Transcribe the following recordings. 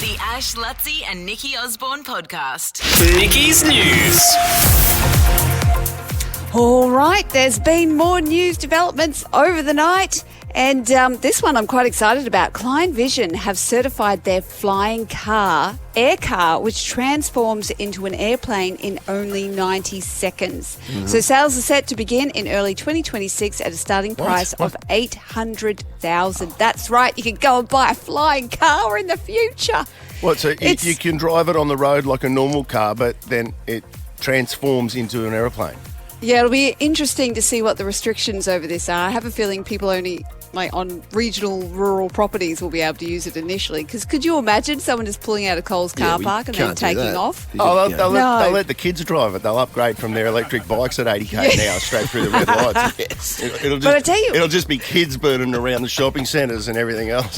The Ash, Lutzi and Nikki Osborne podcast. Nikki's News. All right, there's been more news developments over the night. And this one I'm quite excited about. Klein Vision have certified their flying air car, which transforms into an airplane in only 90 seconds. Mm-hmm. So sales are set to begin in early 2026 at a starting price of $800,000. That's right, you can go and buy a flying car in the future. What, so you can drive it on the road like a normal car, but then it transforms into an aeroplane? Yeah, it'll be interesting to see what the restrictions over this are. I have a feeling people only on regional rural properties will be able to use it initially. Because could you imagine someone just pulling out of Coles car park and then taking off? Oh, they'll let the kids drive it. They'll upgrade from their electric bikes at 80k now straight through the red lights. Yes. It'll just be kids burning around the shopping centres and everything else.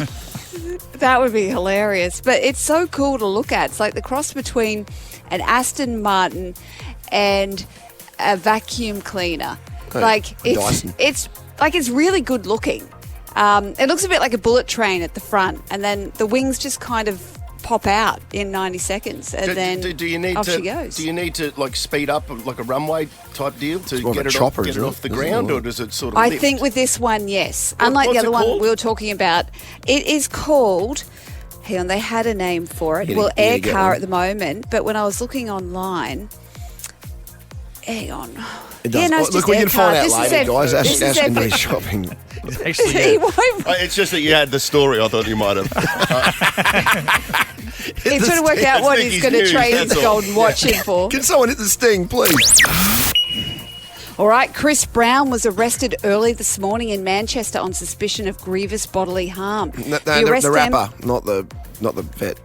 That would be hilarious. But it's so cool to look at. It's like the cross between an Aston Martin and a vacuum cleaner. It's really good looking. It looks a bit like a bullet train at the front, and then the wings just kind of pop out in 90 seconds, and off she goes. Do you need to speed up like a runway type deal to get it off the ground, or does it sort of I lift? think with this one, yes. Unlike the other one we were talking about, it is called... Hang on, they had a name for it. Air car at the moment, but when I was looking online... Hang on. It does. Look, we can find out later, guys. Ash can do shopping. It's just that you had the story. I thought you might have. He's trying to work out what he's going to trade his golden watch in for. Can someone hit the sting, please? All right, Chris Brown was arrested early this morning in Manchester on suspicion of grievous bodily harm. The rapper, not the vet.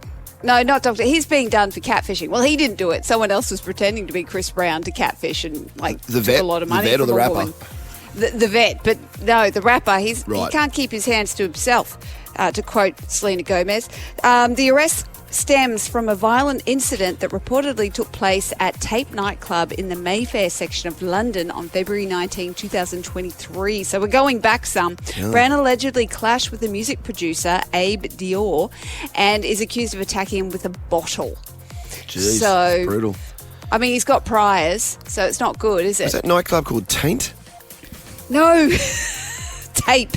No, not Doctor. He's being done for catfishing. Well, he didn't do it. Someone else was pretending to be Chris Brown to catfish and the vet, took a lot of money. The vet or the rapper? The vet, but no, the rapper. He can't keep his hands to himself, to quote Selena Gomez. The arrest stems from a violent incident that reportedly took place at Tape nightclub in the Mayfair section of London on February 19, 2023. So we're going back some. Yeah. Brown allegedly clashed with the music producer, Abe Dior, and is accused of attacking him with a bottle. Jeez, so brutal. I mean, he's got priors, so it's not good, is it? Is that nightclub called Taint? No. Tape.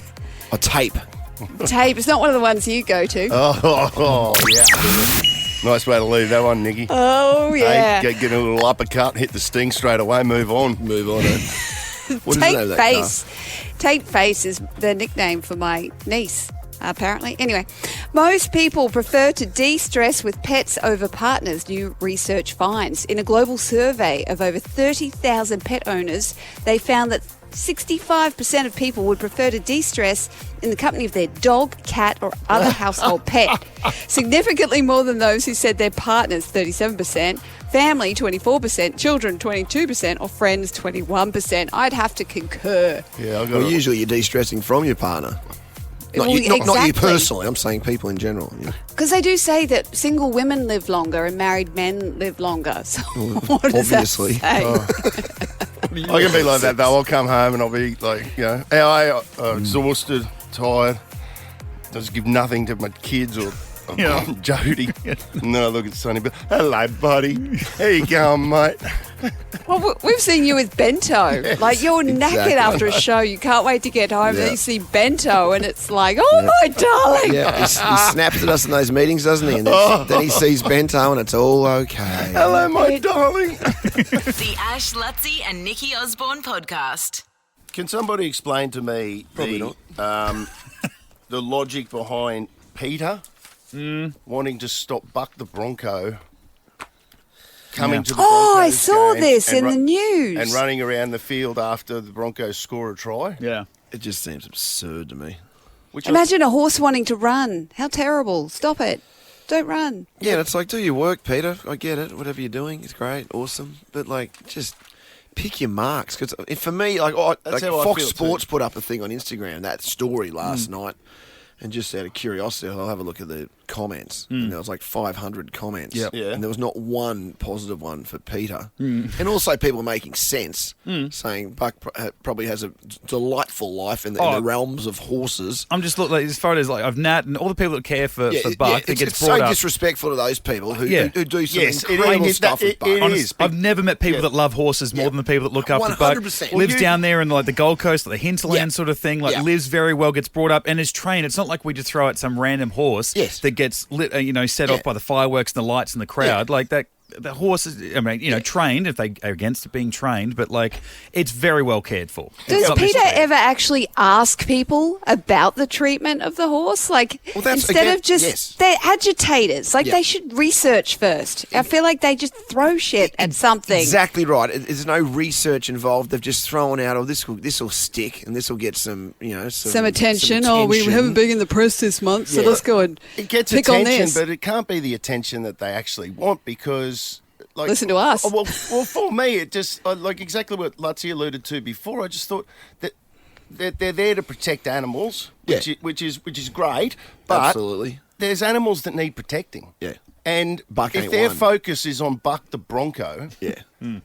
Oh, Tape. Tape. It's not one of the ones you go to. Oh yeah. Nice way to leave that one, Nikki. Oh, yeah. Hey, get a little uppercut, hit the sting straight away, move on. Tape Face. Tape Face is the nickname for my niece, apparently. Anyway, most people prefer to de-stress with pets over partners, new research finds. In a global survey of over 30,000 pet owners, they found that 65% of people would prefer to de-stress in the company of their dog, cat or other household pet. Significantly more than those who said their partners, 37%, family, 24%, children, 22% or friends, 21%. I'd have to concur. Yeah, usually you're de-stressing from your partner. Not you personally, I'm saying people in general. Because they do say that single women live longer and married men live longer. So what does obviously. That say? I can be like that though. I'll come home and I'll be like, exhausted, tired. I just give nothing to my kids or Jody. And then I look at Sonny, hello, buddy. How you going, mate? Well, we've seen you with Bento. Yes, like, you're knackered after a show. You can't wait to get home. Then you see Bento and it's like, my darling. Yeah, he snaps at us in those meetings, doesn't he? And then he sees Bento and it's all okay. Hello, my darling. The Ash, Lutzi and Nikki Osborne podcast. Can somebody explain to me the logic behind Peter wanting to stop Buck the Bronco coming to the Broncos I saw game this in the news. and running around the field after the Broncos score a try? Yeah. It just seems absurd to me. Imagine a horse wanting to run. How terrible. Stop it. Don't run. Yeah, it's like, do your work, Peter. I get it. Whatever you're doing is great, awesome. But, just pick your marks. Because for me, Fox Sports put up a thing on Instagram, that story last night. And just out of curiosity, I'll have a look at the comments. And there was like 500 comments. Yep. Yeah. And there was not one positive one for Peter. And also people making sense, saying Buck probably has a delightful life in the realms of horses. I'm just looking, like, as far as like I've Nat and all the people that care for Buck, that it's gets brought so up. disrespectful to those people who do some Yes, it incredible is. stuff with Buck. It Honest, is. I've never met people that love horses more than the people that look after Buck. 100%. Lives down there in like the Gold Coast, like the hinterland sort of thing. Like lives very well, gets brought up and is trained. It's not like we just throw out some random horse that gets lit, set off by the fireworks and the lights and the crowd like that. The horse is, trained if they are against it being trained, but like it's very well cared for. Does Peter ever actually ask people about the treatment of the horse? Like, instead of just, they're agitators. Like, they should research first. I feel like they just throw shit at something. Exactly right. There's no research involved. They've just thrown out, this will stick and this will get some attention. Oh, we haven't been in the press this month, so let's go and it gets pick attention, on this. but it can't be the attention that they actually want because. Like, listen to us. Well, for me, it just like exactly what Lutzi alluded to before. I just thought that they're there to protect animals, which is great. But absolutely, there's animals that need protecting. Yeah, and Buck if their focus is on Buck the Bronco,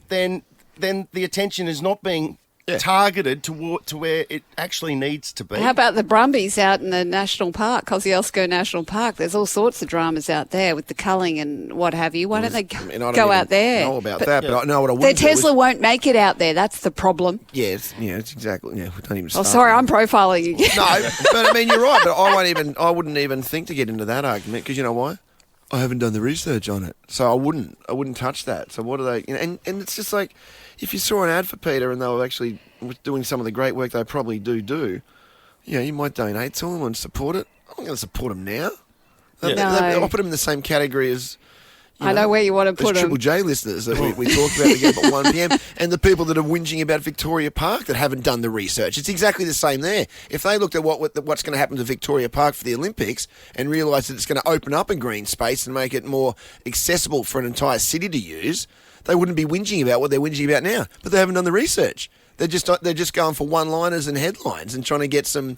then the attention is not being targeted to where it actually needs to be. How about the Brumbies out in the national park, Kosciuszko National Park? There's all sorts of dramas out there with the culling and what have you. Why don't they go out there? I don't know about that, but I know what I would. Their Tesla won't make it out there. That's the problem. It's exactly. Yeah, we don't even. Oh, sorry, I'm profiling you. No, but I mean you're right. But I wouldn't even think to get into that argument because you know why? I haven't done the research on it, so I wouldn't touch that. So what are they? And it's just like. If you saw an ad for Peter and they were actually doing some of the great work they probably do, you might donate to them and support it. I'm not going to support them now. I'll put them in the same category as... I know where you want to put them. Triple J listeners that we talked about again at 1 p.m. and the people that are whinging about Victoria Park that haven't done the research. It's exactly the same there. If they looked at what's going to happen to Victoria Park for the Olympics and realised that it's going to open up a green space and make it more accessible for an entire city to use, they wouldn't be whinging about what they're whinging about now. But they haven't done the research. They're just going for one-liners and headlines and trying to get some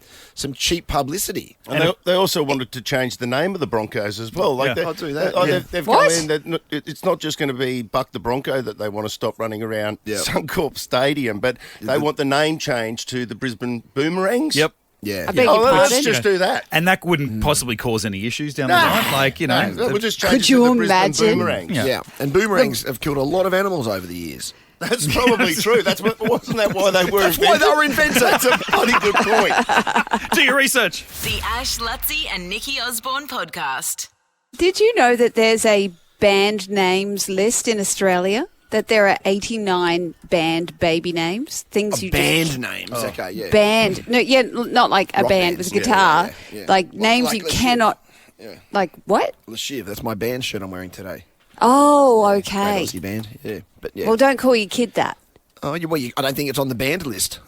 cheap publicity. And they also wanted to change the name of the Broncos as well. I'll do that. They've come in that it's not just going to be Buck the Bronco that they want to stop running around Suncorp Stadium, but they want the name changed to the Brisbane Boomerangs. Yep. Yeah. I beg your pardon. Let's just do that. And that wouldn't possibly cause any issues down the line. We'll just change Could it you to the Brisbane imagine? Boomerangs. Yeah. And boomerangs have killed a lot of animals over the years. That's probably true. Wasn't that why they were invented? That's why they were invented. That's a bloody good point. Do your research. The Ash, Lutzi and Nikki Osborne podcast. Did you know that there's a band names list in Australia? That there are 89 band baby names? Things Band names, okay, yeah. Band. No, not like a Rock band bands, with a guitar. yeah. Like names like you Le Chiffre. cannot... Yeah. Like what? Le Chiffre, that's my band shirt I'm wearing today. Oh, Great okay. Aussie band, yeah. But yeah. Well, don't call your kid that. I don't think it's on the band list.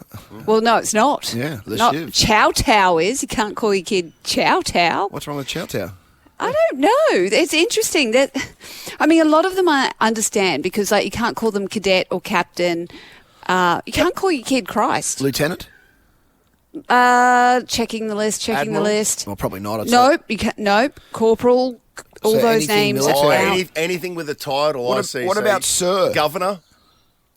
Well, no, it's not. Yeah, Le Not Chiffre. Chow Tao is. You can't call your kid Chow Tao. What's wrong with Chow Tao? I don't know. It's interesting that, a lot of them I understand because like you can't call them cadet or captain. You can't call your kid Christ. Lieutenant? Checking the list. Well, probably not. I'd say. Nope. You can't. Nope. Corporal. All So those anything names. military? Are out. Anything with a title, I see. What about Sir? Governor?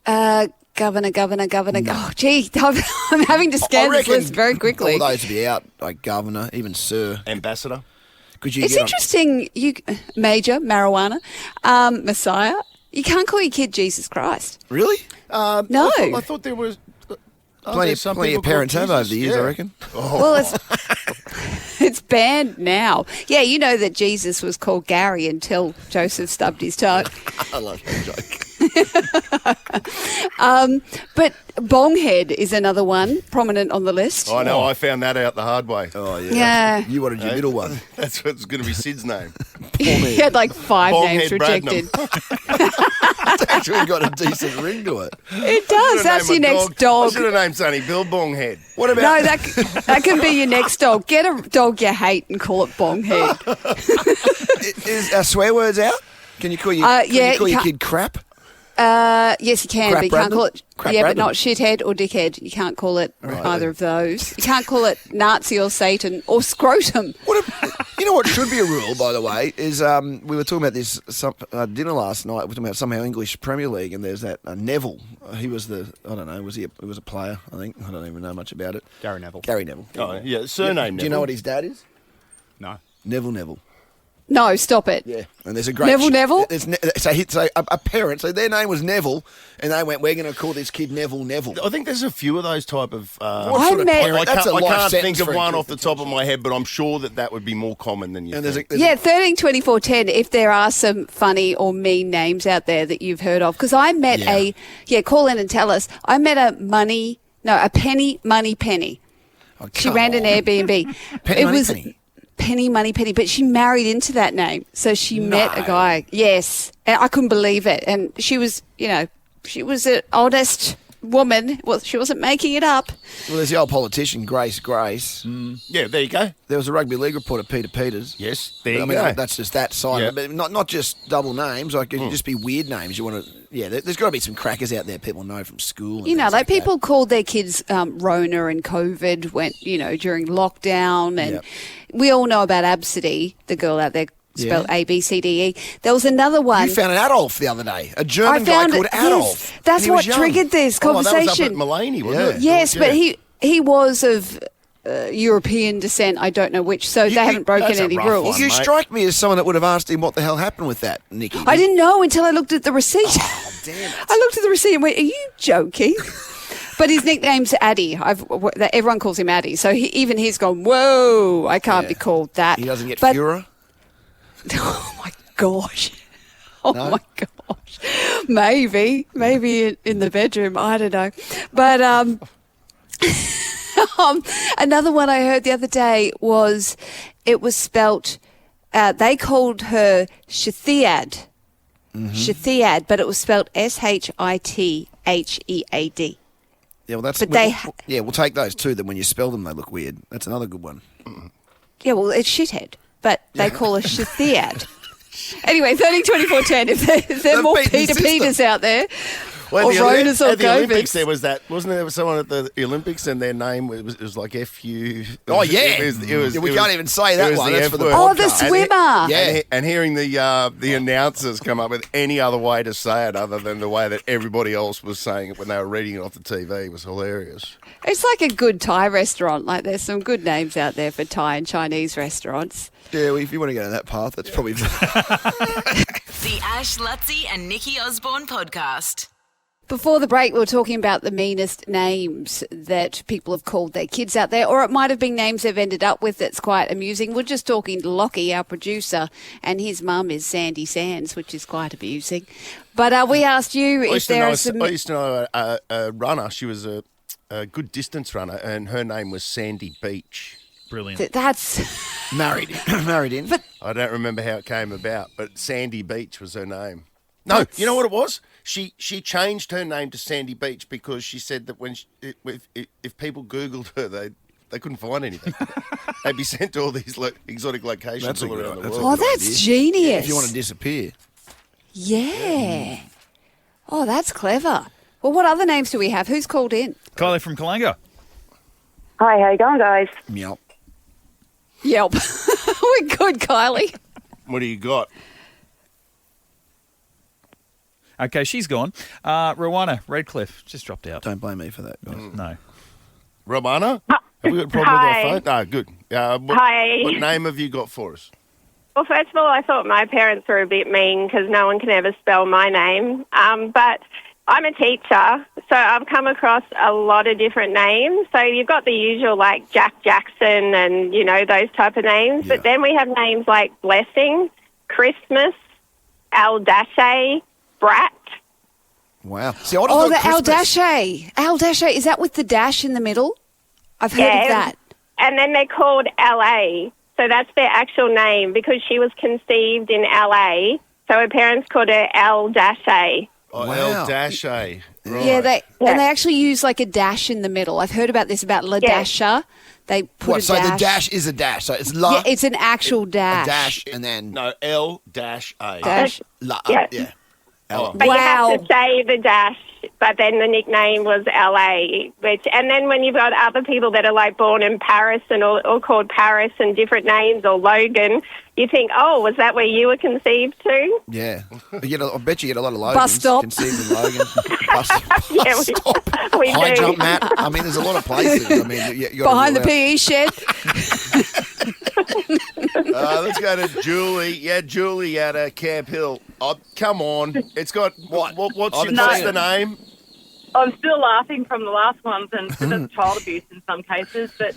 Governor. Oh, gee, I'm having to scan this list very quickly. All those would be out, like Governor, even Sir. Ambassador? Could you It's get on- interesting. Major marijuana, Messiah. You can't call your kid Jesus Christ. Really? No. I thought there was... Plenty of parents have over the years, I reckon. Well, it's banned now. Yeah, you know that Jesus was called Gary until Joseph stubbed his toe. I love that joke. But Bonghead is another one prominent on the list. I know, I found that out the hard way. Oh, yeah. Yeah. You wanted your middle one. That's what's going to be Sid's name. He had like 5 names Bonghead rejected. It's actually got a decent ring to it. It does. That's your next I dog. should have named Sonny Bill Bonghead. What about... No, that can be your next dog. Get a dog you hate and call it Bonghead. Is our swear words out? Can you call your, Yeah, can you call you your can't- kid crap? Yes, you can, Crap but you can't Bradnam? call it. Crap But Bradnam? not shithead or dickhead. You can't call it either of those. You can't call it Nazi or Satan or scrotum. You know what should be a rule, by the way, is we were talking about this dinner last night. We were talking about somehow English Premier League, and there's that Neville. He was I don't know, he was a player, I think. I don't even know much about it. Gary Neville. Gary Neville. Oh, yeah, surname Neville. Do you know what his dad is? No. Neville. No, stop it. Yeah, and there's a great Neville? So a parent, so their name was Neville, and they went, "We're going to call this kid Neville." I think there's a few of those type of. What sort of met- parent? I That's a can't, life I can't sentence think of for a one kid, off the top of my head, but I'm sure that would be more common than you And think. Yeah, 13, 24, 10, if there are some funny or mean names out there that you've heard of. Because I met call in and tell us. I met a penny money penny. Oh, She come ran an on. Airbnb. Penny, it money, was penny. Penny money penny, but she married into that name. So she met a guy. Yes. And I couldn't believe it. And she was, she was an honest woman. Well, she wasn't making it up. Well, there's the old politician, Grace. Yeah, there you go. There was a rugby league reporter, Peter Peters. Yes, there you I mean, go. that's just that side. Yeah. But not just double names. Like, it can just be weird names. You want to... Yeah, there's got to be some crackers out there people know from school. And things Like that. people called their kids Rona and COVID during lockdown. And we all know about Absidy, the girl out there spelled A-B-C-D-E. There was another one. You found an Adolf the other day. A German guy called Adolf. Yes, that's And he was what young. triggered this That was up conversation. at Mulaney, wasn't it? Yes, Yeah. but he was of European descent. I don't know which. So they haven't broken that's a any rough rules. one. You mate. strike me as someone that would have asked him what the hell happened with that, Nikki. I didn't know until I looked at the receipt. Oh, damn it. I looked at the receipt and went, "Are you joking?" But his nickname's Addy. Everyone calls him Addy. So even he's gone, "Whoa, I can't be called that." He doesn't get But- Führer? Oh my gosh. Oh No? my gosh. Maybe in the bedroom. I don't know. But another one I heard the other day was it was spelt. They called her Shithiad. Shithiad, but it was spelt Shithead. Yeah, well, that's... But we'll take those too. Then when you spell them, they look weird. That's another good one. Yeah, well, it's shithead, but they call her Shithiad. Anyway, 13, 24, 10. If there are They've more beaten the Peter system. Peters out there, Well, or Ronas or at the Olympics, Govics. there was that, wasn't there? Someone at the Olympics, and their name it was like FU. Oh, yeah. It We can't even say that one. That's F for the word. Oh, the podcast. swimmer. Yeah. And hearing the announcers come up with any other way to say it other than the way that everybody else was saying it when they were reading it off the TV was hilarious. It's like a good Thai restaurant. Like there's some good names out there for Thai and Chinese restaurants. Yeah, well, if you want to go down that path, that's probably... The Ash, Lutzi and Nikki Osborne podcast. Before the break, we were talking about the meanest names that people have called their kids out there, or it might have been names they've ended up with that's quite amusing. We're just talking to Lockie, our producer, and his mum is Sandy Sands, which is quite amusing. But we asked you if there are some... I used to know a runner. She was a good distance runner, and her name was Sandy Beach. Brilliant. That's... married in. But I don't remember how it came about, but Sandy Beach was her name. No, you know what it was? She changed her name to Sandy Beach because she said that when if people Googled her, they couldn't find anything. They'd be sent to all these exotic locations That's a all good around one. the That's a world. Oh, that's genius. If you want to disappear. Yeah. Oh, that's clever. Well, what other names do we have? Who's called in? Kylie from Kalanga. Hi, how you going, guys? Meow. Yelp. We're good, Kylie. What do you got? Okay, she's gone. Rowana Redcliffe just dropped out. Don't blame me for that, guys. No. Romana? Have we got a problem Hi. with our phone? No, good. Hi. What name have you got for us? Well, first of all, I thought my parents were a bit mean because no one can ever spell my name. But I'm a teacher, so I've come across a lot of different names. So you've got the usual like Jack Jackson and, those type of names. Yeah. But then we have names like Blessing, Christmas, Aldache, Brat. Wow. See, I would've Oh, thought the Christmas- Aldache. Aldache, is that with the dash in the middle? I've heard of that. And then they're called LA. So that's their actual name because she was conceived in LA. So her parents called her Aldache. Oh, Wow. L-A. Right. Yeah, and they actually use like a dash in the middle. I've heard about this about La Yeah. Dasha. They put What, a so dash. the dash is a dash. So it's la, Yeah, it's an actual a dash. dash, and then No, L-A. Dash. la. Yeah. Yeah. Oh. But you have to say the dash, but then the nickname was LA. And then when you've got other people that are like born in Paris or called Paris and different names, or Logan, you think, oh, was that where you were conceived too? Yeah. I bet you get a lot of Logans. Bus stop. Conceived in Logan. Bus Yeah, stop. we High do. jump mat. I mean, there's a lot of places. I mean, you gotta Behind the rule out- PE shed. Let's go to Julie. Yeah, Julie at Camp Hill. Oh, come on. It's got What? What's I've been what's saying the it. name? I'm still laughing from the last ones, and that's child abuse in some cases. But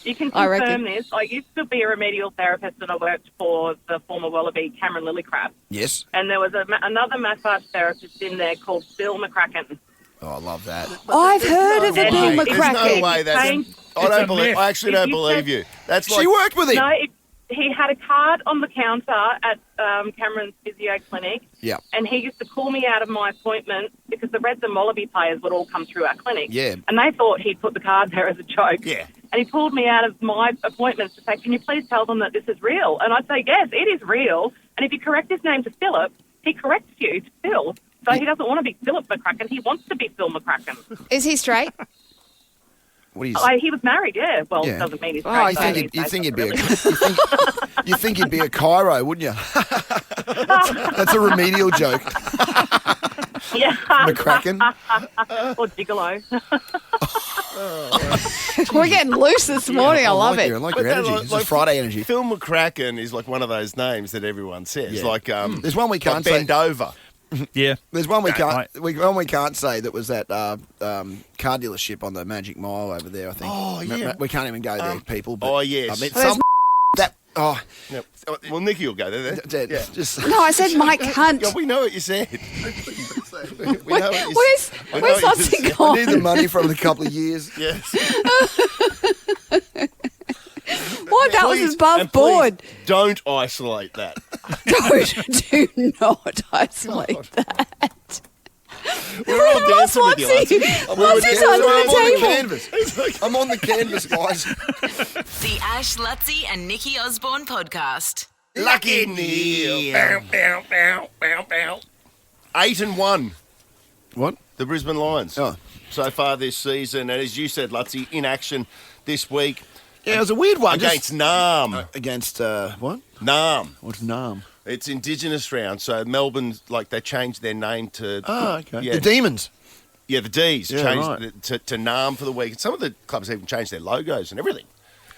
you can I reckon. confirm this. I used to be a remedial therapist, and I worked for the former Wallaby Cameron Lillycrab. Yes. And there was another massage therapist in there called Bill McCracken. Oh, I love that. I've heard of a no Bill way. There's no McCracken. way that's... I actually don't believe you. That's like... She worked with him. No, he had a card on the counter at Cameron's physio clinic. Yeah. And he used to call me out of my appointment because the Reds and Wallaby players would all come through our clinic. Yeah. And they thought he'd put the card there as a joke. Yeah. And he pulled me out of my appointments to say, can you please tell them that this is real? And I'd say, yes, it is real. And if you correct his name to Philip, he corrects you to Phil. So he doesn't want to be Philip McCracken. He wants to be Phil McCracken. Is he straight? What do you He was married, yeah. Well, Yeah. it doesn't mean he's Oh, I straight. you think he'd be a Cairo, wouldn't you? That's a remedial joke. Yeah. McCracken. Or Gigolo. We're getting loose this morning. I love it. I like But your then, energy. This is Friday energy. Phil McCracken is like one of those names that everyone says. Yeah. Like, There's one we can't say. bend over. Yeah. There's one we Right, can't. We can't say that was that car dealership on the Magic Mile over there. I think. Oh, yeah. We can't even go there, people. But, Oh, yes. I mean, Well, some that. Oh, Yep. Well, Nikki will go there. Then. Yeah. just. No, I said Mike Hunt. Yeah, we know what you said. we know what you Where's said. We know what you Lottie said. I gone? need the money from a couple of years. Yes. What? That was Please, above and please board. Don't isolate that. Do not isolate that. We're all Lost dancing with you, Lottie. Lottie. Lottie's I'm under on the the table. canvas. I'm on the canvas, guys. The Ash, Lutzi and Nikki Osborne podcast. Lucky Neil. Bow, bow, bow, bow, bow. 8-1. What? The Brisbane Lions. Oh. So far this season, and as you said, Lutzi, in action this week Yeah, it was a weird one. against Nam. Against what? Nam. What's Nam? It's Indigenous round, so Melbourne, like, they changed their name to... Oh, okay. Yeah, The Demons. yeah, the D's Yeah, changed right. to Nam for the week. And some of the clubs even changed their logos and everything.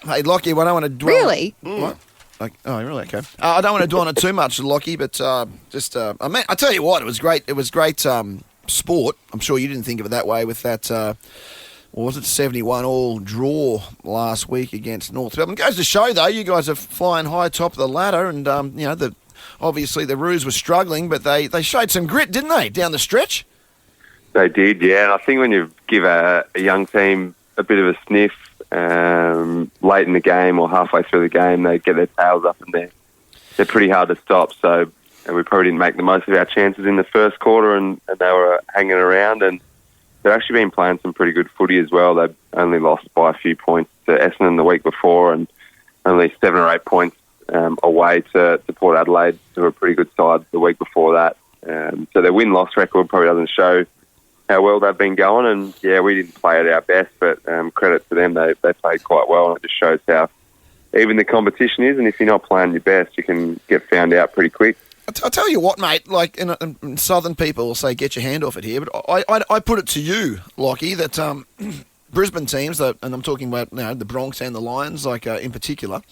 Hey, Lockie, I don't want to dwell. Really? What? Like, oh, really? Okay. I don't want to dwell on it too much, Lockie, but I tell you what, it was great. It was great sport. I'm sure you didn't think of it that way with that. What was it, 71 all draw last week against North Melbourne. Goes to show, though, you guys are flying high top of the ladder, and obviously the Roos were struggling, but they showed some grit, didn't they, down the stretch? They did, yeah. And I think when you give a young team a bit of a sniff late in the game or halfway through the game, they get their tails up and they're pretty hard to stop. So and we probably didn't make the most of our chances in the first quarter, and they were hanging around. And they've actually been playing some pretty good footy as well. They've only lost by a few points to Essendon the week before, and only 7 or 8 points away to Port Adelaide, who were a pretty good side the week before that. So their win-loss record probably doesn't show how well they've been going. And, yeah, we didn't play at our best, but credit to them, they played quite well, and it just shows how even the competition is. And if you're not playing your best, you can get found out pretty quick. I'll tell you what, mate, like in southern people will say, get your hand off it here, but I put it to you, Lockie, that Brisbane teams, and I'm talking about the Bronx and the Lions, like in particular,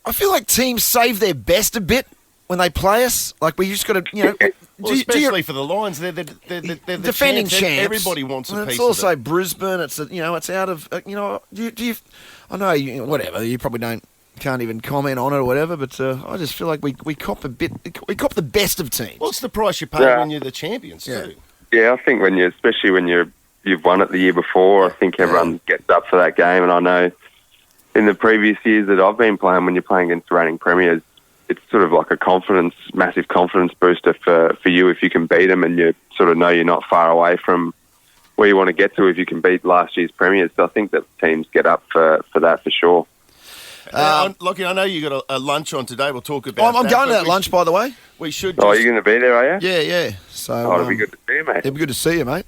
I feel like teams save their best a bit when they play us. Like, we just got to, Well, especially for the Lions, they're the defending champs. Everybody wants a piece It's also of it. Brisbane. It's it's out of do you? I know whatever. You probably can't even comment on it or whatever. But I just feel like we cop a bit. We cop the best of teams. What's the price you pay when you're the champions too? Yeah, I think especially when you've won it the year before, I think everyone gets up for that game. And I know in the previous years that I've been playing, when you're playing against the reigning premiers, it's sort of like a massive confidence booster for you if you can beat them, and you sort of know you're not far away from where you want to get to if you can beat last year's premiers. So I think that teams get up for that for sure. Lockie, I know you got a lunch on today. We'll talk about I'm that, going to but that lunch, by the way. we should. Oh, you're going to be there, are you? Yeah. So it'll be good to see you, mate. It'll be good to see you, mate.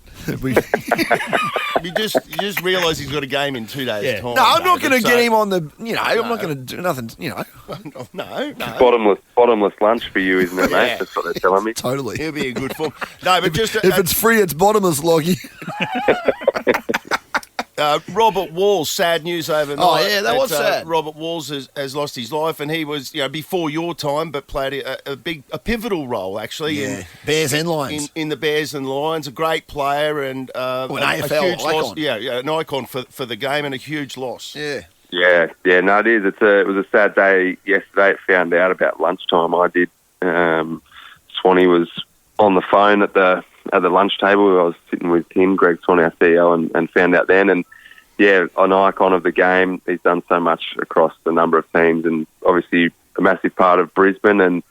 You just realise he's got a game in 2 days' time. No, I'm not going to So- get him on the. I'm not going to do nothing. No. Bottomless lunch for you, isn't it, mate? Yeah. That's what they're telling me. Totally. He'll be in good form. No, but just If it's free, it's bottomless, Loggy. Robert Walls, sad news overnight. Oh, yeah, that was sad. Robert Walls has lost his life, and he was, before your time, but played a pivotal role actually. Yeah, Bears and Lions. In the Bears and Lions, a great player and an a AFL huge icon. loss. Yeah, an icon for the game and a huge loss. Yeah. Yeah, no, it is. It was a sad day yesterday. Found out about lunchtime. I did. Swanee was on the phone at the lunch table. I was sitting with him, Greg Swanee, our CEO, and found out then. And yeah, an icon of the game. He's done so much across a number of teams, and obviously a massive part of Brisbane and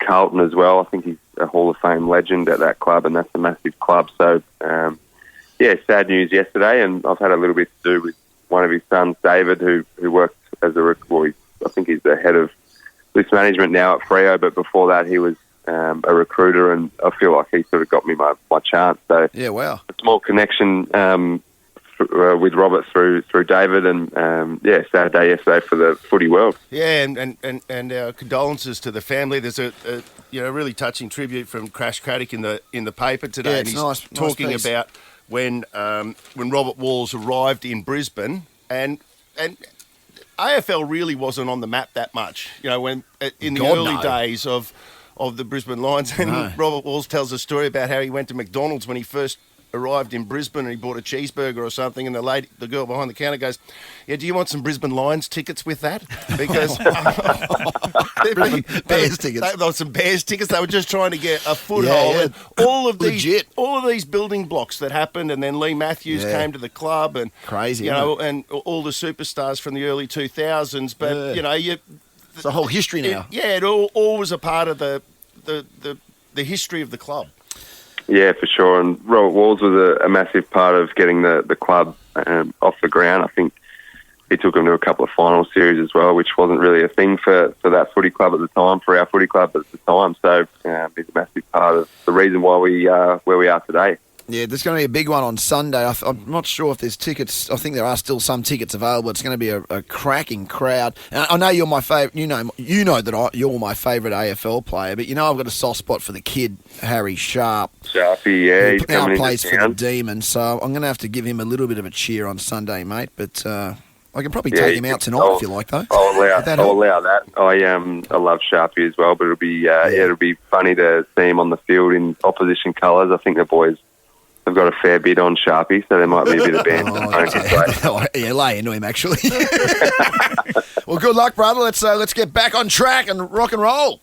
Carlton as well. I think he's a Hall of Fame legend at that club, and that's a massive club. So sad news yesterday, and I've had a little bit to do with one of his sons, David, who worked as I think he's the head of list management now at Freo, but before that he was a recruiter, and I feel like he sort of got me my chance. So yeah, wow, a small connection with Robert through David, and sad day yesterday for the footy world. Yeah, and our condolences to the family. There's a really touching tribute from Crash Craddock in the paper today, Yeah, and it's he's nice talking piece. about when Robert Walls arrived in Brisbane, and AFL really wasn't on the map that much. When in the early days of the Brisbane Lions, and Robert Walls tells a story about how he went to McDonald's when he first arrived in Brisbane, and he bought a cheeseburger or something, and the girl behind the counter goes, "Yeah, do you want some Brisbane Lions tickets with that?" Because Bears tickets. They were some Bears tickets. They were just trying to get a foothold. Yeah. And all of Legit. these building blocks that happened, and then Lee Matthews came to the club, and Crazy, and all the superstars from the early 2000s. But it's a whole history now. it all was a part of the history of the club. Yeah, for sure. And Robert Walls was a massive part of getting the club off the ground. I think he took them to a couple of final series as well, which wasn't really a thing for that footy club at the time, for our footy club at the time. So he's a massive part of the reason why we are where we are today. Yeah, there's going to be a big one on Sunday. I'm not sure if there's tickets. I think there are still some tickets available. It's going to be a cracking crowd. And I know you're my favourite. You know that you're my favourite AFL player, but I've got a soft spot for the kid, Harry Sharp. Sharpie, yeah, he's now coming plays into for the town. Demons, so I'm going to have to give him a little bit of a cheer on Sunday, mate. But I can probably take him out tonight if you like, though. I'll allow that. I love Sharpie as well, but it'll be funny to see him on the field in opposition colours. I think the boys have got a fair bit on Sharpie, so there might be a bit of band. Yeah, lay into him, actually. Well, good luck, brother. Let's get back on track and rock and roll.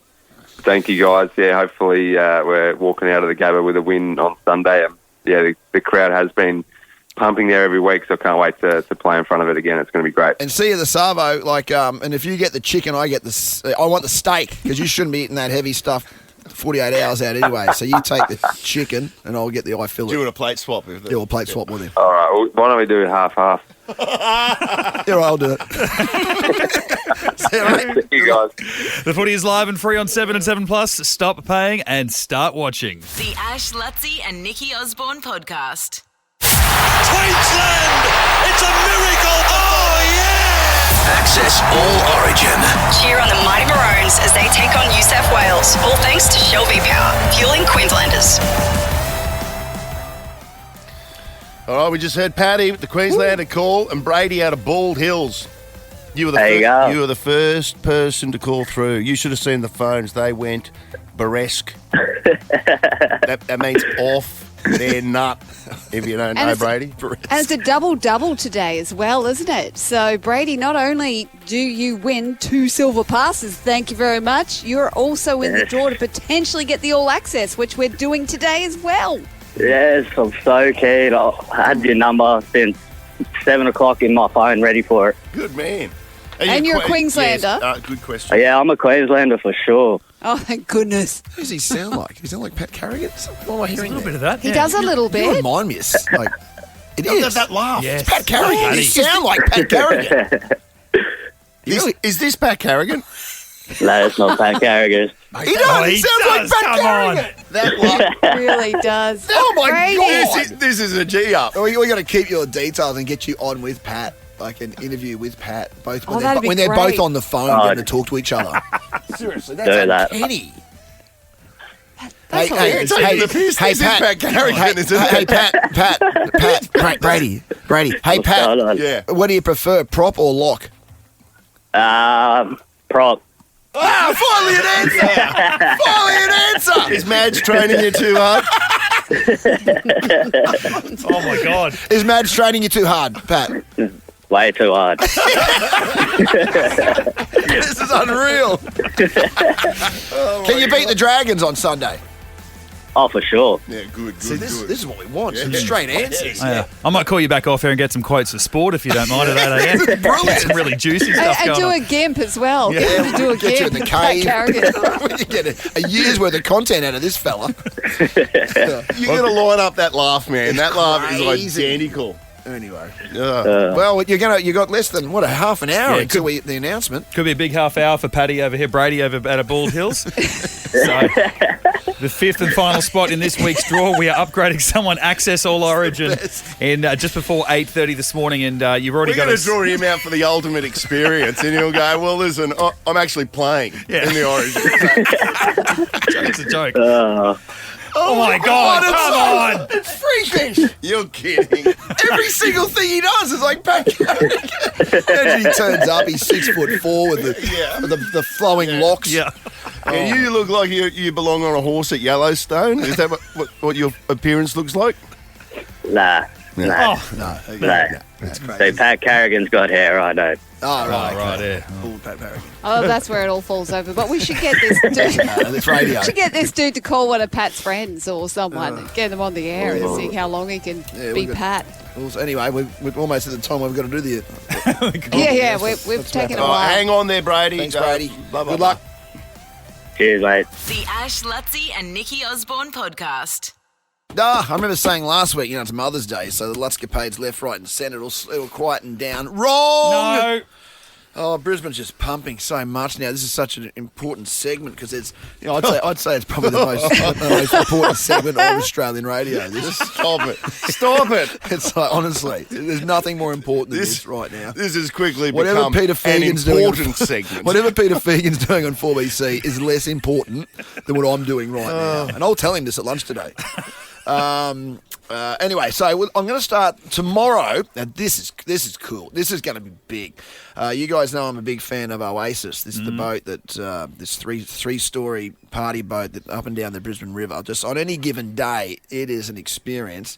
Thank you, guys. Yeah, hopefully we're walking out of the Gabba with a win on Sunday. The crowd has been pumping there every week, so I can't wait to play in front of it again. It's going to be great. And see you the Savo, and if you get the chicken, I want the steak, because you shouldn't be eating that heavy stuff 48 hours out anyway. So you take the chicken, and I'll get the eye fillet. Doing a plate swap. Yeah, we'll plate swap with him. All right, well, why don't we do half-half? Yeah, I'll do it. See you, mate. Thank you, guys. The footy is live and free on 7 and 7 Plus. Stop paying and start watching. The Ash Lutzi and Nikki Osborne podcast. Queensland! It's a miracle! Oh, yeah! Access All Origin. Cheer on the Mighty Maroons as they take on New South Wales. All thanks to Shell V-Power, fueling Queenslanders. All right, we just heard Paddy with the Queenslander call and Brady out of Bald Hills. You were the first person to call through. You should have seen the phones. They went burlesque. that means off their nut, if you don't know Brady. And it's a double-double today as well, isn't it? So, Brady, not only do you win 2 silver passes, thank you very much, you're also in the draw to potentially get the All Access, which we're doing today as well. Yes, I'm so keen. I had your number since 7 o'clock in my phone, ready for it. Good man. And you're a Queenslander? Yes. Good question. Yeah, I'm a Queenslander for sure. Oh, thank goodness. Who does he sound like? He sound like Pat Carrigan? What am I hearing? A little bit of that. He does a little You bit. remind me. It is. That laugh. Yes. It's Pat Carrigan. You sound like Pat Carrigan. Is this Pat Carrigan? No, it's not Pat Carrigan. He does. He sounds like Pat Come Carrigan. That one. Really does. Oh my Brady. God! This is a G up. We got to keep your details and get you on with Pat, like an interview with Pat. Both when, that'd be they're great. both on the phone, getting to talk to each other. Seriously, that's Do that. uncanny. That's all right. Pat, Brady. Hey, Pat. Yeah. What do you prefer, prop or lock? Prop. Finally an answer! Finally an answer! Is Madge training you too hard? Oh, my God. Is Madge training you too hard, Pat? Way too hard. This is unreal. Can you beat the Dragons on Sunday? Oh, for sure. Yeah, good. See, this is what we want. Some straight answers. Yeah. I might call you back off here and get some quotes for sport if you don't mind of that. Eh? Brilliant. Some really juicy stuff And going do on. a GIMP as well. Yeah. Get him to do a Get you in GIMP. the Pat cave. Carrigan. You get a year's worth of content out of this fella. You got to line up that laugh, man. It's That laugh crazy. is identical. Anyway. Yeah. Well, you got less than, a half an hour Yeah, until the announcement. Could be a big half hour for Paddy over here, Brady over at a Bald Hills. So, the fifth and final spot in this week's draw, we are upgrading someone Access All Origin in just before 8:30 this morning, and you've already We're got going to draw him out for the ultimate experience, and he'll go, well, listen, I'm actually playing in the Origin. It's a joke. Oh my God, come on! It's freakish. You're kidding. Every single thing he does is like Pat Carrigan. Imagine he turns up, he's 6'4" with the flowing locks. Yeah. Yeah, you look like you belong on a horse at Yellowstone. Is that what your appearance looks like? Nah. Nah. Oh, No, That's crazy. So Pat Carrigan's got hair, I know. Oh, right. right, yeah. Cool, Pat Carrigan. Oh, that's where it all falls over. But we should get this dude. It's radio. should get this dude to call one of Pat's friends or someone and get them on the air and see how long he can be Pat. Also, anyway, we're almost at the time we've got to do the... Yeah, we've taken a while. Hang on there, Brady. Thanks, Brady. Blah, blah, Good luck. Cheers, mate. The Ash, Lutzi and Nikki Osborne podcast. I remember saying last week, it's Mother's Day, so the Lutscapades left, right and centre, it'll quieten down. Wrong! No. Oh, Brisbane's just pumping so much now. This is such an important segment because it's, I'd say it's probably the most important segment of Australian radio. Stop it. Stop it. It's like, honestly, there's nothing more important than this right now. This has quickly Whatever become Peter an Fegan's important doing, segment. Whatever Peter Fegan's doing on 4BC is less important than what I'm doing right now. And I'll tell him this at lunch today. Anyway, so I'm going to start tomorrow. Now, this is cool. This is going to be big. You guys know I'm a big fan of Oasis. This is the boat that this three-story party boat that up and down the Brisbane River. Just on any given day, it is an experience.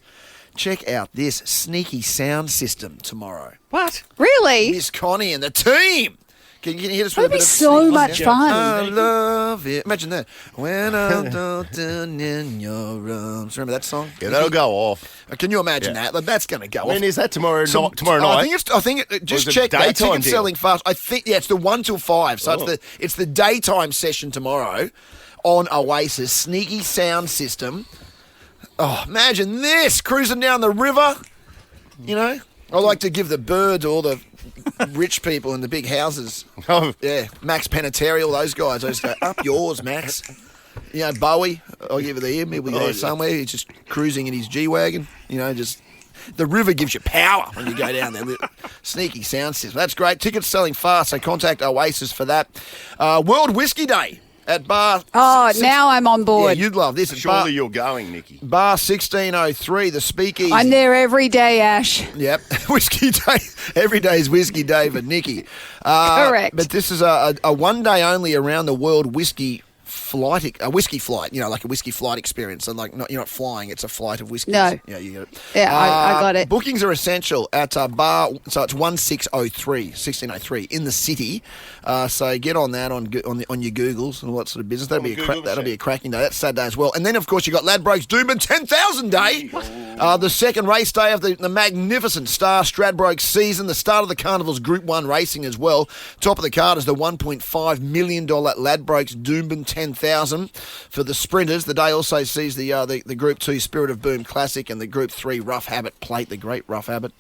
Check out this sneaky sound system tomorrow. What? Really? Miss Connie and the team. Can you hit us with That'd a bit be of so sneaky much sound? fun. I love it. Imagine that. When I'm down in your arms. Remember that song? Yeah, that'll go off. Can you imagine that? Like, that's going to go off. When is that tomorrow night? I think just check that. Daytime Tickets selling fast. I think it's the 1 till 5. So it's the daytime session tomorrow on Oasis sneaky sound system. Oh, imagine this cruising down the river. I like to give the birds all the rich people in the big houses. Yeah, Max Peneteri, all those guys. I just go, up yours, Max. Bowie, I'll give it to him. He'll be there somewhere. He's just cruising in his G-Wagon. Just the river gives you power when you go down there. Sneaky sound system. That's great. Tickets selling fast, so contact Oasis for that. World Whiskey Day at Bar... Oh, now I'm on board. Yeah, you'd love this. Surely you're going, Nikki. Bar 1603, the Speakeasy. I'm there every day, Ash. Yep. Whiskey Day. Every day is Whiskey Day for Nikki. Correct. But this is a one day only around the world whiskey flight, a whiskey flight, like a whiskey flight experience. So you're not flying, it's a flight of whiskey. No. Yeah, you get it. Yeah, I got it. Bookings are essential at bar, so it's 1603 in the city. So get on that on your Googles and all that sort of business. That'll be a cracking day. That's Saturday as well. And then of course you got Ladbrokes Doomben 10,000 Day, the second race day of the magnificent Star Stradbroke season. The start of the Carnival's Group 1 racing as well. Top of the card is the $1.5 million Ladbrokes Doomben 10,000 $15,000 for the sprinters. The day also sees the Group 2 Spirit of Boom Classic and the Group 3 Rough Habit Plate, the Great Rough Habit.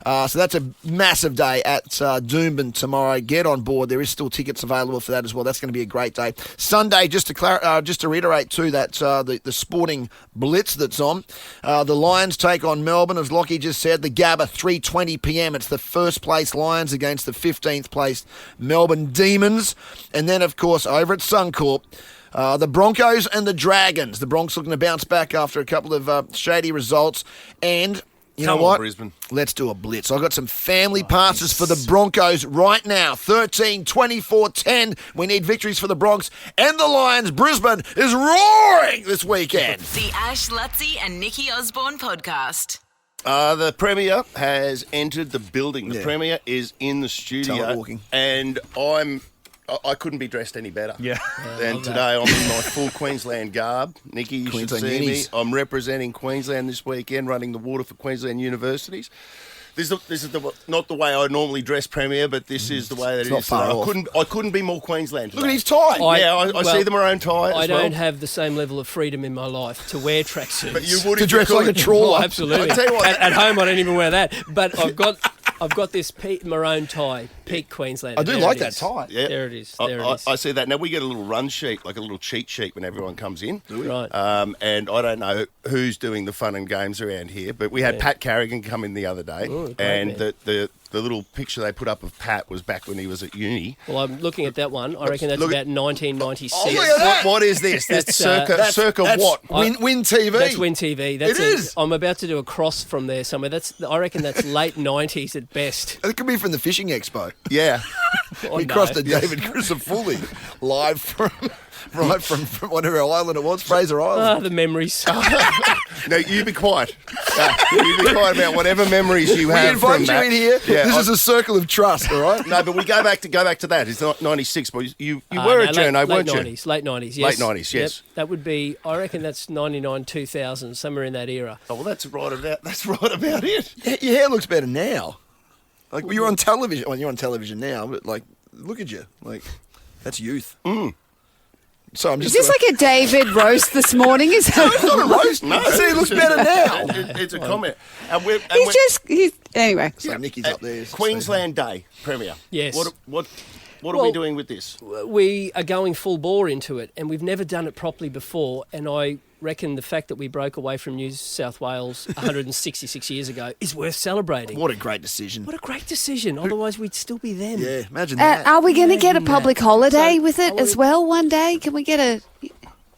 So that's a massive day at Doomben tomorrow. Get on board. There is still tickets available for that as well. That's going to be a great day. Sunday, just to reiterate too, that the sporting blitz that's on. The Lions take on Melbourne, as Lockie just said. The Gabba, 3:20 p.m. It's the first place Lions against the 15th place Melbourne Demons. And then, of course, over at Suncorp, the Broncos and the Dragons. The Broncos looking to bounce back after a couple of shady results. And you know what? Brisbane. Let's do a blitz. I've got some family passes for the Broncos right now. 13, 24, 10. We need victories for the Bronx and the Lions. Brisbane is roaring this weekend. The Ash, Lutzi and Nikki Osborne podcast. The Premier has entered the building. The Premier is in the studio. Telewalking. And I couldn't be dressed any better. Yeah. And today I'm in my full Queensland garb. Nikki, you Queensland should see unis. me. I'm representing Queensland this weekend, running the water for Queensland universities. This is not the way I normally dress, Premier, but this is the way that it not is. far Today. off. I couldn't be more Queensland today. Look at his tie. I see the maroon tie I as well. don't have the same level of freedom in my life to wear tracksuits. But you would To dress like a trawler. Oh, absolutely. I tell you what, at home, I don't even wear that. But I've got this maroon tie, Peak Queensland. I do There like it that is. tie. Yeah. There it is. I see that. Now, we get a little run sheet, like a little cheat sheet when everyone comes in. Right. And I don't know who's doing the fun and games around here, but we had Pat Carrigan come in the other day. Ooh, great and man. the little picture they put up of Pat was back when he was at uni. Well, I'm looking at that one. I reckon that's Look about 1996. Oh, look at that. What is this? That's That's, circa That's what? Win TV. That's Win TV. That's It is. I'm about to do a cross from there somewhere. I reckon that's late 90s at best. It could be from the Fishing Expo. Yeah. Oh, We no. crossed to David Crisafulli live from whatever island it was, Fraser Island. Ah, the memories. No, you be quiet. You be quiet about whatever memories you We have invite from you that. in here. Yeah, This is a circle of trust, all right? No, but we go back to that. It's not 96, but you were a journo, weren't you? Late 90s, yes. Late 90s, yes. Yep, that would be, I reckon that's 99, 2000, somewhere in that era. Oh, well, that's right about it. Your hair looks better now. Like, you're on television. Well, you're on television now, but, like, look at you. Like, that's youth. So I'm Is just... this like a David roast this morning? Is that It's not a roast. No, I said he looks better now. It's a comment. he's anyway. So Nikki's up there. Queensland Day, Premier. Yes. What are we doing with this? We are going full bore into it, and we've never done it properly before, and I reckon the fact that we broke away from New South Wales 166 years ago is worth celebrating. What a great decision. What a great decision. Otherwise, we'd still be them. Yeah, imagine that. Are we going to get a public holiday So, with it as well one day? Can we get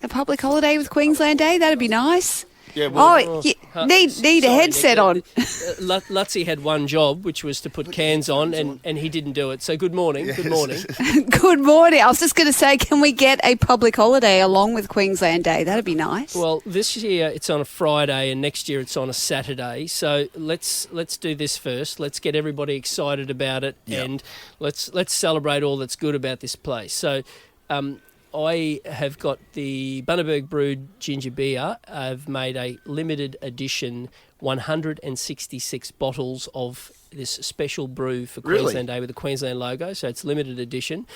a public holiday with Queensland Day? That'd be nice. Yeah, well, Need a headset on. Lutzi had one job, which was to put cans on, and he didn't do it. So good morning. Good morning. Good morning. I was just going to say, can we get a public holiday along with Queensland Day? That'd be nice. Well, this year it's on a Friday, and next year it's on a Saturday. So let's do this first. Let's get everybody excited about it, and let's celebrate all that's good about this place. So. I have got the Bundaberg Brewed Ginger Beer. I've made a limited edition 166 bottles of this special brew for Queensland Day with the Queensland logo, so it's limited edition.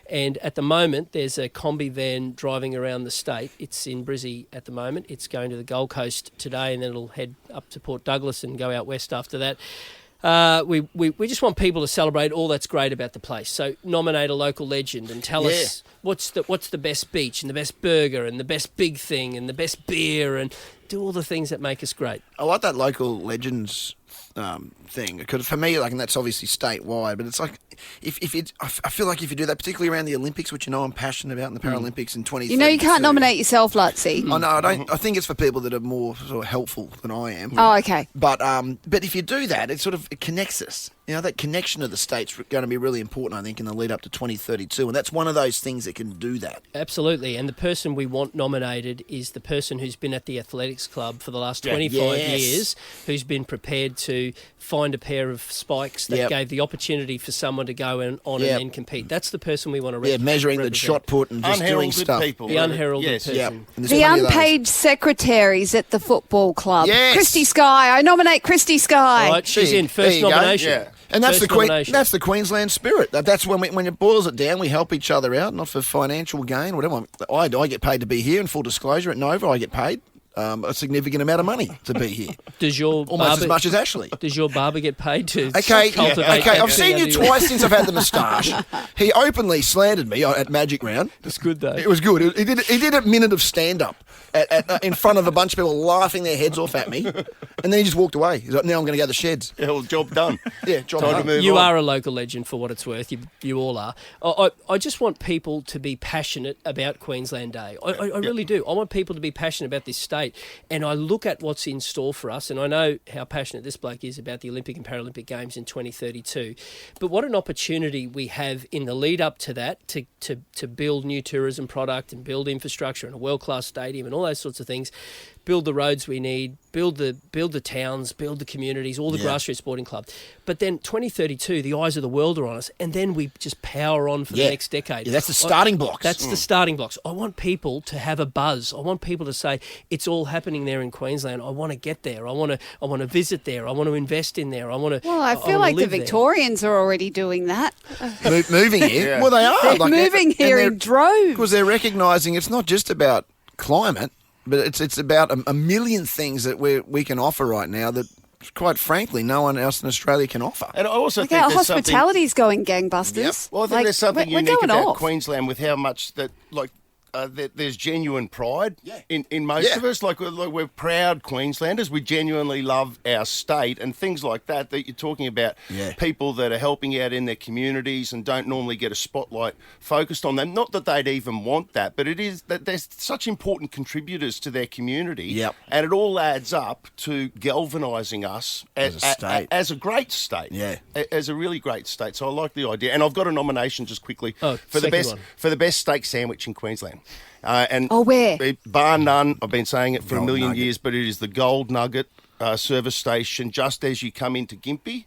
And at the moment, there's a combi van driving around the state. It's in Brizzy at the moment. It's going to the Gold Coast today, and then it'll head up to Port Douglas and go out west after that. We just want people to celebrate all that's great about the place. So nominate a local legend and tell us what's the best beach and the best burger and the best big thing and the best beer, and do all the things that make us great. I like that local legends thing, because for me, like, and that's obviously statewide, but it's like I feel like if you do that, particularly around the Olympics, which I'm passionate about, in the Paralympics in 2032. You can't nominate yourself, Lutzi. I know, I don't. I think it's for people that are more sort of helpful than I am. Oh, okay. But if you do that, it connects us. That connection to the state's going to be really important, I think, in the lead up to 2032, and that's one of those things that can do that. Absolutely, and the person we want nominated is the person who's been at the athletics club for the last 25 years, who's been prepared to find a pair of spikes that gave the opportunity for someone to go on and then compete. That's the person we want to represent. Measuring the shot put and just doing stuff. People, the unheralded person. The unpaid secretaries at the football club. Yes. Christy Sky. I nominate Christy Sky. All right, she's in. First nomination. Yeah. And that's nomination. That's the Queensland spirit. That's when it boils it down, we help each other out, not for financial gain, whatever. I get paid to be here, in full disclosure, at Nova, I get paid a significant amount of money to be here. Does your almost as much as Ashley? Does your barber get paid to cultivate? Okay, I've seen you twice since I've had the moustache. He openly slandered me at Magic Round. It's good though. It was good. He did a minute of stand up in front of a bunch of people laughing their heads off at me, and then he just walked away. He's like, "Now I'm going to go to the sheds." Yeah, well, job done. Yeah, job done. You are a local legend for what it's worth. You all are. I just want people to be passionate about Queensland Day. I really do. I want people to be passionate about this state, and I look at what's in store for us, and I know how passionate this bloke is about the Olympic and Paralympic Games in 2032. But what an opportunity we have in the lead up to that to build new tourism product and build infrastructure and a world-class stadium and all those sorts of things. Build the roads we need, build the towns, build the communities, all the grassroots sporting clubs. But then 2032, the eyes of the world are on us, and then we just power on for the next decade. Yeah, that's the starting blocks. That's the starting blocks. I want people to have a buzz. I want people to say, it's all happening there in Queensland. I want to get there. I want to visit there. I want to invest in there. Well, I feel like the Victorians are already doing that. Moving here? Yeah. Well, they are. They're moving here in droves. Because they're recognising it's not just about climate, but it's about a million things that we can offer right now that, quite frankly, no one else in Australia can offer. And I also think our hospitality's going gangbusters. Yep. Well, I think there's something unique about Queensland with how much that there's genuine pride in most of us. Like we're proud Queenslanders. We genuinely love our state and things like that you're talking about. Yeah. People that are helping out in their communities and don't normally get a spotlight focused on them. Not that they'd even want that, but it is that they're such important contributors to their community. Yep. And it all adds up to galvanising us as a state. As a great state. Yeah. As a really great state. So I like the idea. And I've got a nomination just quickly for the best steak sandwich in Queensland. Where? Bar none. I've been saying it for a million years, but it is the Gold Nugget service station just as you come into Gympie.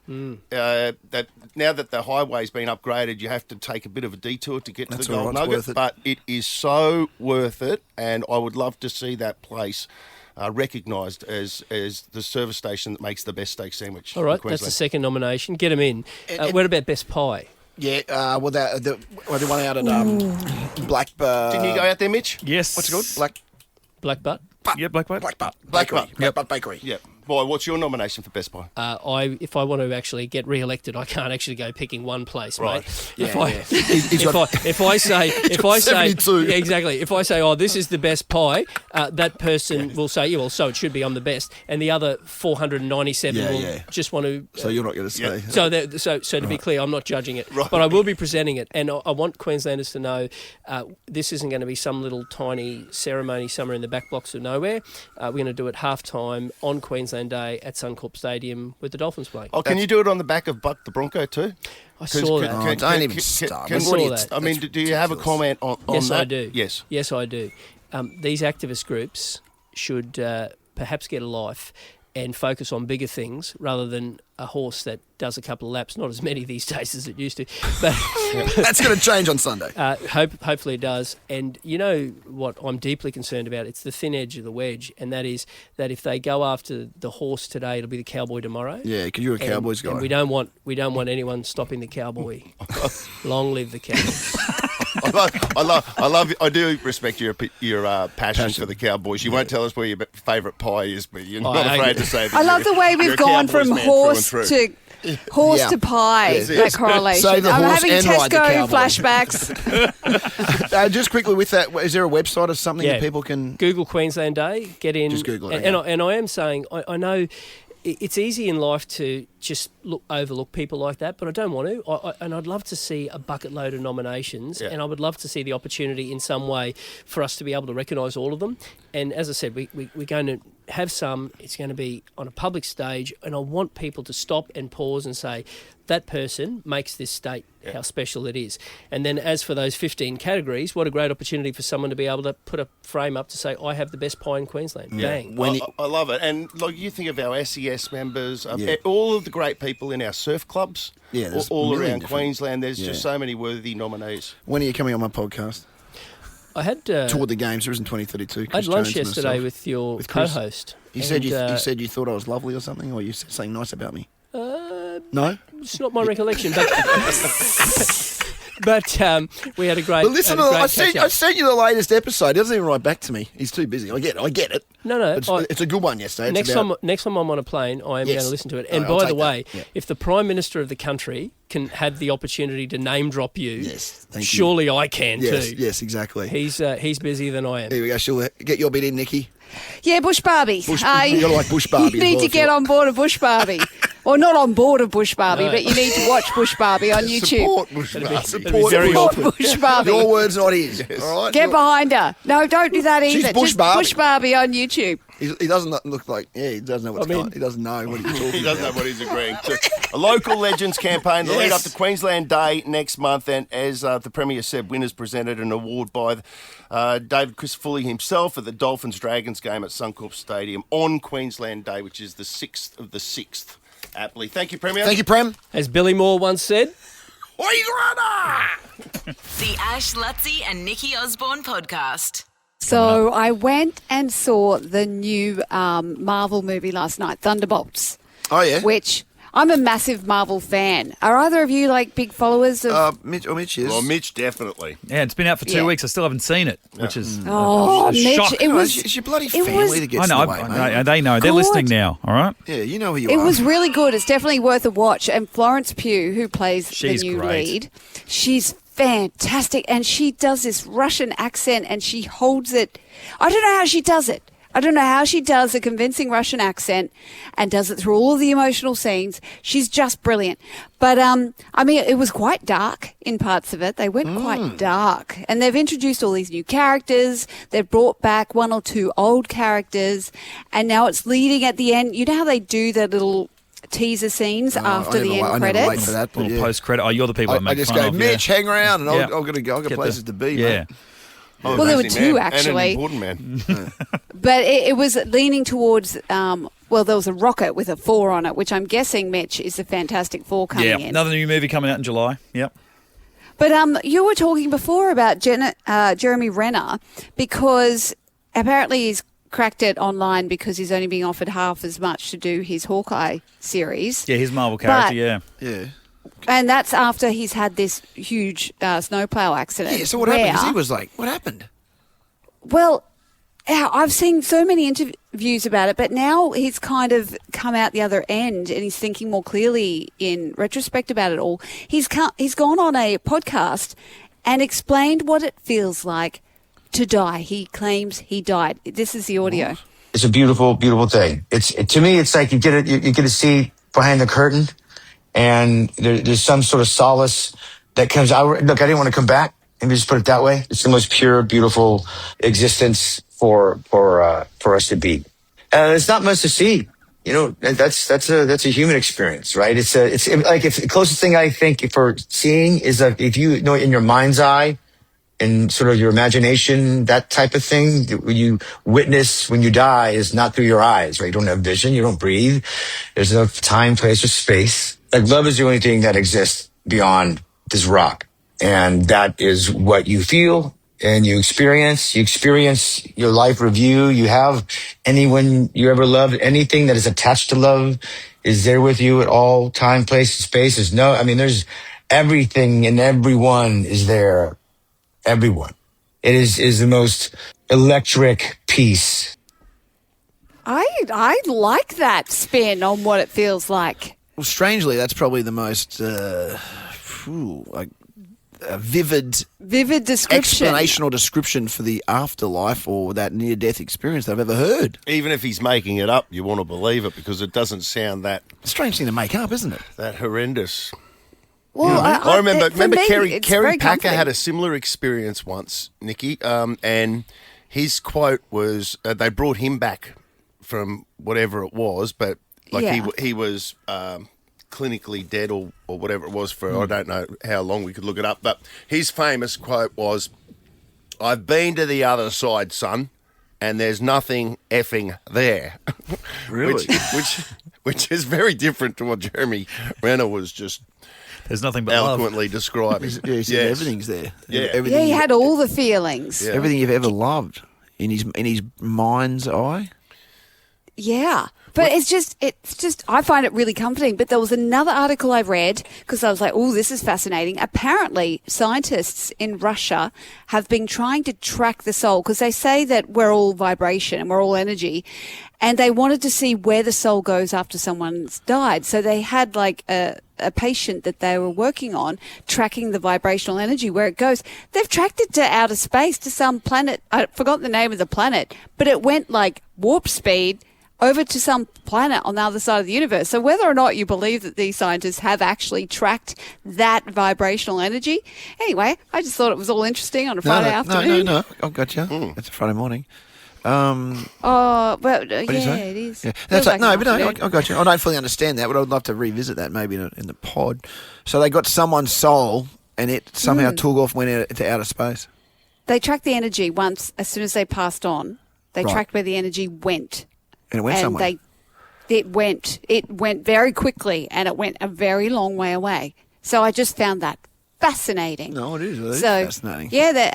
That now that the highway's been upgraded, you have to take a bit of a detour to get to the Gold Nugget, but it is so worth it, and I would love to see that place recognised as the service station that makes the best steak sandwich. All right, that's the second nomination. Get them in. What about best pie? Yeah, the one out at Black. Didn't you go out there, Mitch? Yes. What's it called? Black Butt. Yeah, Black Butt. Black Butt Bakery. Yeah. Boy, what's your nomination for best pie? If I want to actually get re-elected, I can't actually go picking one place, right? Mate. If I say, exactly. If I say, this is the best pie, that person will say, yeah, well, so it should be. I'm the best, and the other 497 will just want to. So you're not going to say. So to be clear, I'm not judging it, but I will be presenting it, and I want Queenslanders to know this isn't going to be some little tiny ceremony somewhere in the back blocks of nowhere. We're going to do it halftime on Queensland Day at Suncorp Stadium with the Dolphins playing. Oh, can you do it on the back of Buck the Bronco too? I saw that. Don't even start. I saw that. I mean, do you have a comment on yes, that? I do. Yes, I do. These activist groups should perhaps get a life and focus on bigger things rather than a horse that does a couple of laps. Not as many these days as it used to. But that's going to change on Sunday. Hopefully it does. And you know what I'm deeply concerned about? It's the thin edge of the wedge, and that is that if they go after the horse today, it'll be the cowboy tomorrow. Yeah, because you're a Cowboys guy. And we don't want anyone stopping the cowboy. Long live the Cowboys. I do respect your passion for the Cowboys. You won't tell us where your favourite pie is, but you're not afraid to say that. I love the way we've gone from horse to pie. That correlation. I'm having Tesco flashbacks. Just quickly with that, is there a website or something that people can Google Queensland Day? Get in. Just Google it. And I am saying I know. It's easy in life to just overlook people like that, but I don't want to. And I'd love to see a bucket load of nominations, and I would love to see the opportunity in some way for us to be able to recognise all of them. And as I said, we're going to have some. It's going to be on a public stage, and I want people to stop and pause and say, that person makes this state how special it is. And then as for those 15 categories, what a great opportunity for someone to be able to put a frame up to say, I have the best pie in Queensland. Yeah. Bang. I love it. And like you think of our SES members, all of the great people in our surf clubs, all around Queensland, there's just so many worthy nominees. When are you coming on my podcast? I had toward the games. It was in 2032. I had lunch yesterday with your co-host. You said you thought I was lovely or something, or you said something nice about me. No? It's not my recollection, but we had a great. But listen, I sent you the latest episode. He doesn't even write back to me. He's too busy. I get it. No. It's a good one yesterday. Next time I'm on a plane, I am going to listen to it. And by the way, if the Prime Minister of the country can have the opportunity to name drop you, surely I can too. Yes, exactly. He's busier than I am. Here we go. She'll get your bit in, Nikki. Yeah, Bush Barbie. You got to like Bush Barbie. You need to get on board a Bush Barbie. Or not on board of Bush Barbie, but you need to watch Bush Barbie on YouTube. Support Bush Barbie. Support Bush Barbie. Your words, not his. Yes. All right? Get behind her. No, don't do that either. She's Bush Just Barbie. Bush Barbie on YouTube. He doesn't look like... Yeah, he doesn't know what's going on. He doesn't know what he's talking about. He doesn't know what he's agreeing to. A local legends campaign to lead up to Queensland Day next month. And as the Premier said, winners presented an award by David Christopherly himself at the Dolphins-Dragons game at Suncorp Stadium on Queensland Day, which is the 6th of the 6th. Aptly. Thank you, Premier. Thank you, Prem. As Billy Moore once said... The Ash, Lutzi and Nikki Osborne podcast. So I went and saw the new Marvel movie last night, Thunderbolts. Oh, yeah? Which... I'm a massive Marvel fan. Are either of you big followers of... Mitch is. Well, Mitch, definitely. Yeah, it's been out for 2 weeks. I still haven't seen it, which is Mitch, shock. it was... It's your bloody family that gets I know, in the way, mate. they know. They're listening now, all right? Yeah, you know who you are. It was really good. It's definitely worth a watch. And Florence Pugh, who plays the new lead, she's fantastic. And she does this Russian accent and she holds it. I don't know how she does it. I don't know how she does a convincing Russian accent and does it through all of the emotional scenes. She's just brilliant. But, it was quite dark in parts of it. They went quite dark. And they've introduced all these new characters. They've brought back one or two old characters. And now it's leading at the end. You know how they do the little teaser scenes after the end credits? I never wait for that. Little post-credit. Oh, you're the people that make I just fun go, of, Mitch, hang around, and Yeah. I've got places to be, mate. Well, there were two, actually. And an important man. But it was leaning towards, there was a rocket with a 4 on it, which I'm guessing, Mitch, is the Fantastic Four coming in. Another new movie coming out in July. Yep. But you were talking before about Jeremy Renner, because apparently he's cracked it online because he's only being offered half as much to do his Hawkeye series. Yeah, his Marvel character, Yeah. And that's after he's had this huge snowplow accident. Yeah, so what happened? 'Cause he was like, what happened? Well, I've seen so many interviews about it, but now he's kind of come out the other end and he's thinking more clearly in retrospect about it all. He's gone on a podcast and explained what it feels like to die. He claims he died. This is the audio. It's a beautiful, beautiful thing. To me, it's like you get to see behind the curtain. And there's some sort of solace that comes out. Look, I didn't want to come back. Let me just put it that way. It's the most pure, beautiful existence for us to be. It's not much to see. You know, that's a human experience, right? It's like if the closest thing I think for seeing is if you know in your mind's eye and sort of your imagination, that type of thing, you witness when you die is not through your eyes, right? You don't have vision. You don't breathe. There's no time, place, or space. Like love is the only thing that exists beyond this rock. And that is what you feel and you experience. You experience your life review. You have anyone you ever loved, anything that is attached to love is there with you at all time, place, and space. There's everything and everyone is there. Everyone. It is the most electric piece. I like that spin on what it feels like. Well, strangely, that's probably the most vivid description, explanational description for the afterlife or that near-death experience that I've ever heard. Even if he's making it up, you want to believe it because it doesn't sound that... Strange thing to make up, isn't it? That horrendous. Well, I remember me, Kerry Packer had a similar experience once, Nikki, and his quote was they brought him back from whatever it was, but he was clinically dead or whatever it was for, I don't know how long, we could look it up, but his famous quote was, "I've been to the other side, son, and there's nothing effing there." Really? which is very different to what Jeremy Renner was just... There's nothing but eloquently describing. Yes. Everything's there. Yeah. He had all the feelings. Yeah. Everything you've ever loved in his mind's eye. Yeah. But it's just, I find it really comforting. But there was another article I read because I was like, oh, this is fascinating. Apparently, scientists in Russia have been trying to track the soul because they say that we're all vibration and we're all energy. And they wanted to see where the soul goes after someone's died. So they had like a patient that they were working on tracking the vibrational energy, where it goes. They've tracked it to outer space to some planet. I forgot the name of the planet, but it went like warp speed over to some planet on the other side of the universe. So whether or not you believe that these scientists have actually tracked that vibrational energy, anyway, I just thought it was all interesting on a Friday afternoon. No, I've got you. It's a Friday morning. It is. Yeah. That's I got you. I don't fully understand that, but I'd love to revisit that maybe in the pod. So they got someone's soul, and it somehow took off, went out to outer space. They tracked the energy once, as soon as they passed on. They tracked where the energy went. And it went somewhere. It went very quickly, and it went a very long way away. So I just found that fascinating. No, it is fascinating. Yeah,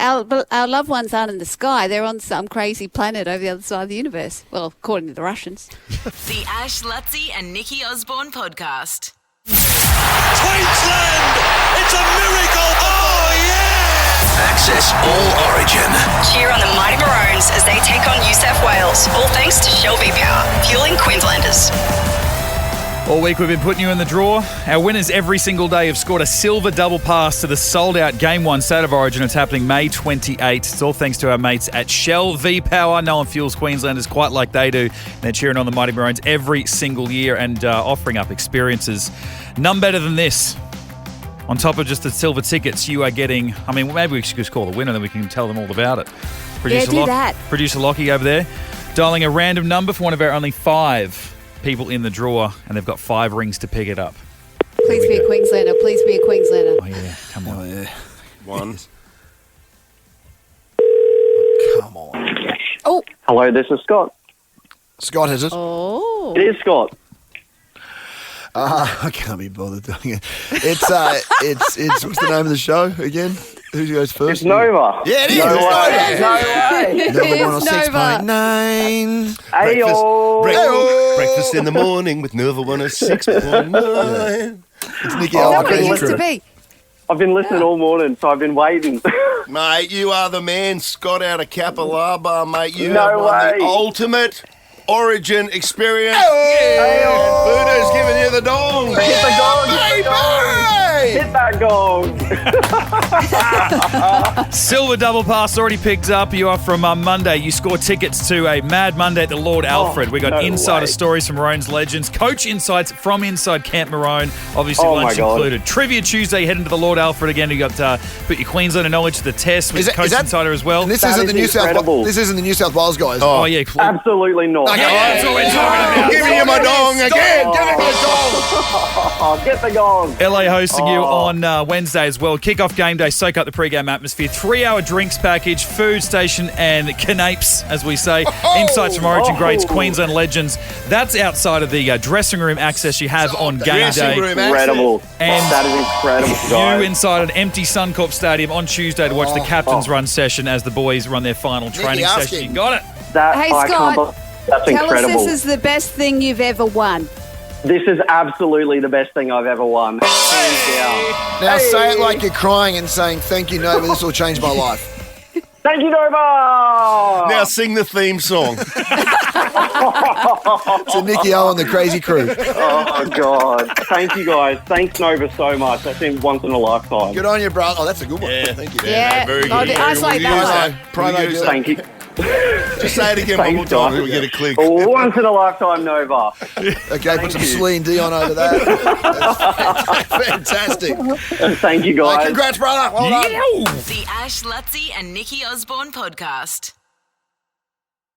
our loved ones aren't in the sky. They're on some crazy planet over the other side of the universe. Well, according to the Russians. The Ash, Lutzi and Nikki Osborne podcast. Queensland! It's a miracle! Oh, yeah! Access All Origin. Cheer on the Mighty Maroons as they take on New South Wales. All thanks to Shell V-Power, fueling Queenslanders. All week we've been putting you in the draw. Our winners every single day have scored a silver double pass to the sold-out Game 1 State of Origin. It's happening May 28. It's all thanks to our mates at Shell V-Power. No one fuels Queenslanders quite like they do. And they're cheering on the Mighty Maroons every single year and offering up experiences none better than this. On top of just the silver tickets, you are getting... I mean, maybe we should just call the winner, then we can tell them all about it. Do that. Producer Lockie over there, dialing a random number for one of our only 5 people in the draw, and they've got 5 rings to pick it up. Please be a Queenslander. Please be a Queenslander. Oh, yeah. Come on. Oh, yeah. 1. Come on. Oh. Hello, this is Scott. Scott, is it? Oh. It is Scott. I can't be bothered doing it. It's what's the name of the show again? Who goes first? It's Nova. Yeah, it is. No way. Nova 106.9. Ayo. Breakfast in the morning with Nova 106.9. It's Nikki. That's what it used to be. I've been listening all morning, so I've been waiting. Mate, you are the man, Scott out of Kapalaba, mate. You No have won way. the ultimate Origin experience. Hey. And Buddha's giving you the dong. Hit the gong. Hit that gong. Silver double pass already picked up. You are from Monday. You score tickets to a Mad Monday at the Lord Alfred. We got insider stories from Maroons legends, coach insights from inside Camp Maroon, obviously lunch included. Trivia Tuesday, heading to the Lord Alfred again. You got put your Queenslander knowledge to the test with Coach Insider as well. And this isn't the New South Wales guys. Oh yeah, Absolutely not. Okay, that's what we're talking about. Giving you my dong again. Give it my dong. Get the gong. LA hosting you on Wednesday as well. Kick-off game day, soak up the pre-game atmosphere. 3-hour drinks package, food station and canapes, as we say. Insights from Origin greats, Queensland legends. That's outside of the dressing room access you have on game day. Incredible. And that is incredible, guys. You inside an empty Suncorp Stadium on Tuesday to watch the captain's run session as the boys run their final training session. You got it. Hey, Scott, that's tell incredible. us this is the best thing you've ever won. This is absolutely the best thing I've ever won. Hands down. Now say it like you're crying and saying, thank you, Nova, this will change my life. Thank you, Nova! Now sing the theme song. To Nikki O and the Crazy Crew. Oh, God. Thank you, guys. Thanks, Nova, so much. That seems once in a lifetime. Good on you, brother. Oh, that's a good one. Yeah. Thank you. Yeah, very good. I like that one. Thank you. Just say it again one more time so we get a click. Once in a lifetime, Nova. Okay, put some Celine Dion over that. That's fantastic. Thank you, guys. Congrats, brother. Well done. The Ash, Lutzi and Nikki Osborne podcast.